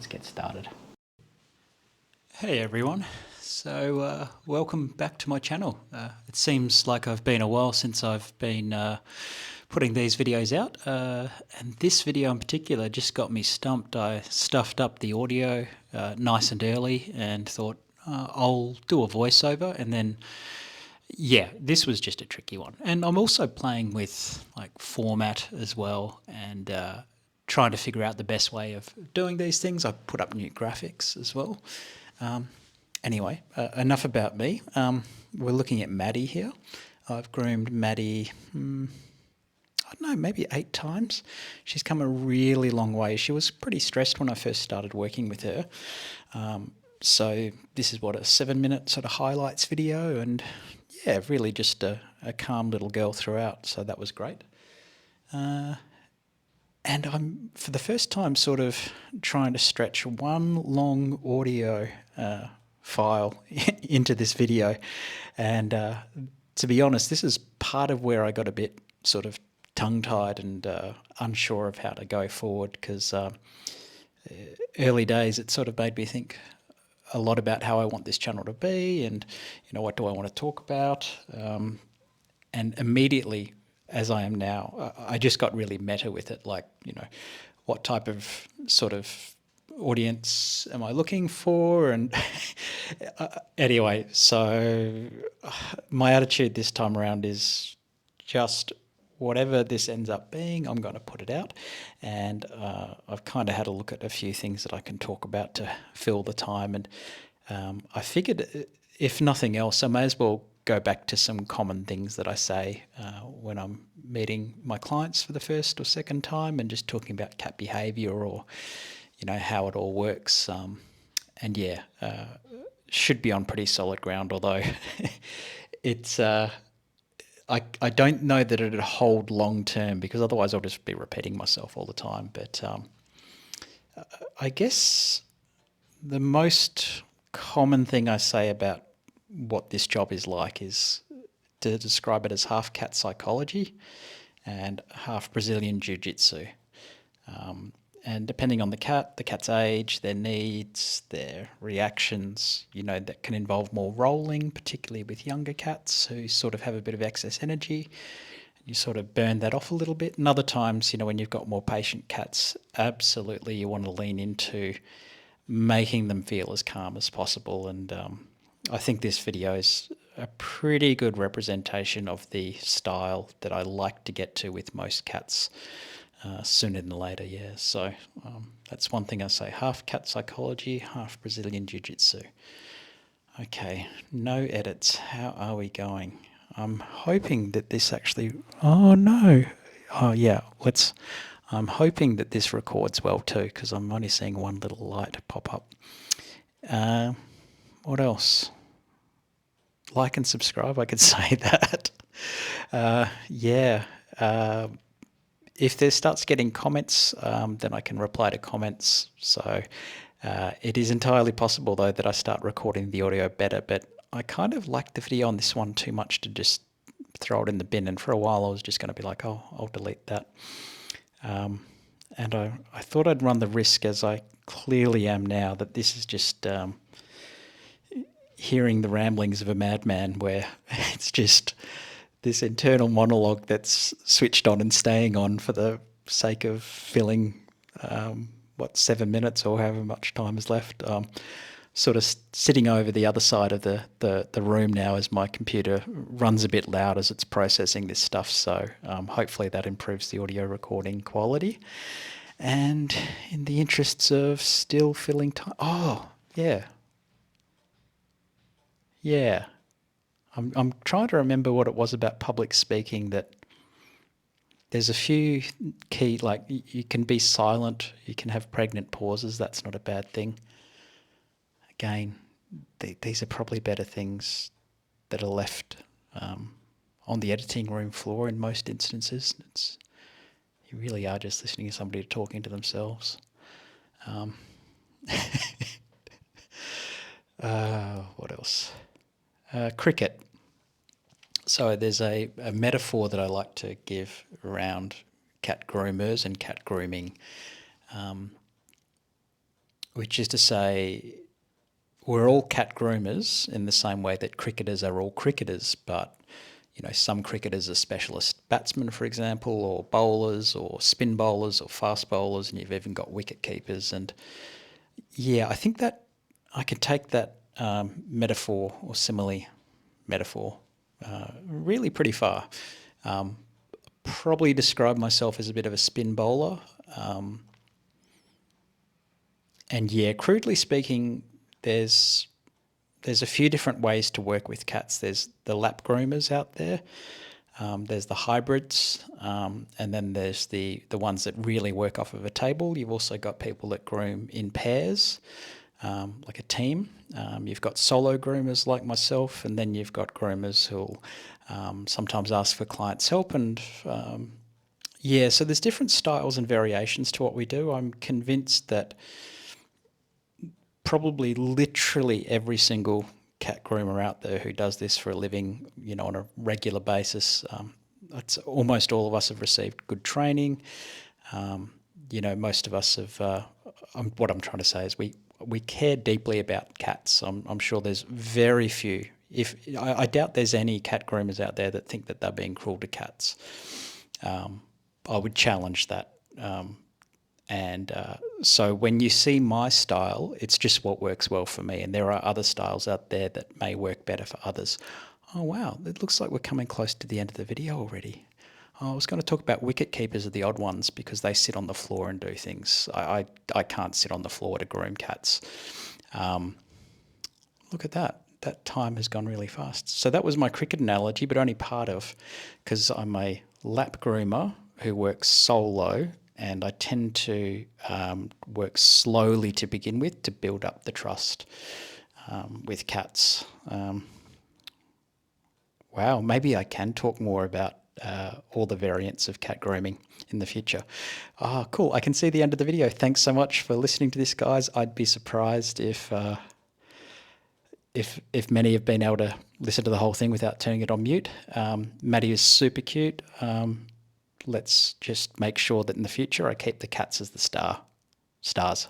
let's get started. Hey everyone, so welcome back to my channel. It seems like I've been a while since I've been putting these videos out, and this video in particular just got me stumped. I stuffed up the audio nice and early and thought I'll do a voiceover, and then yeah, this was just a tricky one. And I'm also playing with like format as well, and trying to figure out the best way of doing these things. I put up new graphics as well. Anyway, enough about me. We're looking at Maddie here. I've groomed Maddie, I don't know, maybe 8 times. She's come a really long way. She was pretty stressed when I first started working with her. So this is what, a 7-minute sort of highlights video, and yeah, really just a calm little girl throughout. So that was great. And I'm, for the first time, sort of trying to stretch one long audio file into this video. And to be honest, this is part of where I got a bit sort of tongue-tied and unsure of how to go forward, because early days it sort of made me think a lot about how I want this channel to be, and what do I want to talk about, and immediately, as I am now, I just got really meta with it. Like, what type of sort of audience am I looking for? And anyway, so my attitude this time around is just whatever this ends up being, I'm going to put it out. And I've kind of had a look at a few things that I can talk about to fill the time. And I figured, if nothing else, I may as well go back to some common things that I say when I'm meeting my clients for the first or second time, and just talking about cat behaviour, or how it all works. And yeah, should be on pretty solid ground, although it's I don't know that it'd hold long term, because otherwise I'll just be repeating myself all the time. But I guess the most common thing I say about what this job is like is to describe it as half cat psychology and half Brazilian jiu-jitsu. And depending on the cat's age, their needs, their reactions, that can involve more rolling, particularly with younger cats who sort of have a bit of excess energy. You sort of burn that off a little bit. And other times, when you've got more patient cats, absolutely you want to lean into making them feel as calm as possible. And I think this video is a pretty good representation of the style that I like to get to with most cats sooner than later, yeah. So that's one thing I say, half cat psychology, half Brazilian jiu-jitsu. Okay, no edits. How are we going? I'm hoping that this actually... Oh, no. Oh, yeah, I'm hoping that this records well too, because I'm only seeing one little light pop up. What else? Like and subscribe, I could say that. Yeah. If there starts getting comments, then I can reply to comments. So it is entirely possible, though, that I start recording the audio better. But I kind of like the video on this one too much to just throw it in the bin. And for a while I was just going to be like, oh, I'll delete that. And I thought I'd run the risk, as I clearly am now, that this is just hearing the ramblings of a madman, where it's just this internal monologue that's switched on and staying on for the sake of filling 7 minutes or however much time is left. Sort of sitting over the other side of the room now, as my computer runs a bit loud as it's processing this stuff. So hopefully that improves the audio recording quality. And in the interests of still filling time... Oh, yeah. Yeah. I'm trying to remember what it was about public speaking, that there's a few key, like you can be silent, you can have pregnant pauses. That's not a bad thing. Again, these are probably better things that are left on the editing room floor in most instances. You really are just listening to somebody talking to themselves. What else? Cricket. So there's a metaphor that I like to give around cat groomers and cat grooming. which is to say we're all cat groomers in the same way that cricketers are all cricketers, but some cricketers are specialist batsmen, for example, or bowlers, or spin bowlers, or fast bowlers, and you've even got wicket keepers. And yeah, I think that I can take that metaphor or simile metaphor really pretty far. Probably describe myself as a bit of a spin bowler. And yeah, crudely speaking, there's a few different ways to work with cats. There's the lap groomers out there. There's the hybrids, and then there's the ones that really work off of a table. You've also got people that groom in pairs, like a team. You've got solo groomers like myself, and then you've got groomers who'll sometimes ask for clients' help. And yeah, so there's different styles and variations to what we do. I'm convinced that probably literally every single cat groomer out there who does this for a living, on a regular basis, it's almost all of us have received good training. Most of us have. What I'm trying to say is we care deeply about cats. I'm sure there's very few. If I doubt there's any cat groomers out there that think that they're being cruel to cats. I would challenge that. So when you see my style, it's just what works well for me. And there are other styles out there that may work better for others. Oh, wow. It looks like we're coming close to the end of the video already. Oh, I was going to talk about wicket keepers are the odd ones because they sit on the floor and do things. I can't sit on the floor to groom cats. Look at that. That time has gone really fast. So that was my cricket analogy, but only part of, because I'm a lap groomer who works solo, and I tend to work slowly to begin with to build up the trust with cats. Wow, maybe I can talk more about all the variants of cat grooming in the future. Ah, cool. I can see the end of the video. Thanks so much for listening to this, guys. I'd be surprised if many have been able to listen to the whole thing without turning it on mute. Maddie is super cute. Let's just make sure that in the future I keep the cats as the stars.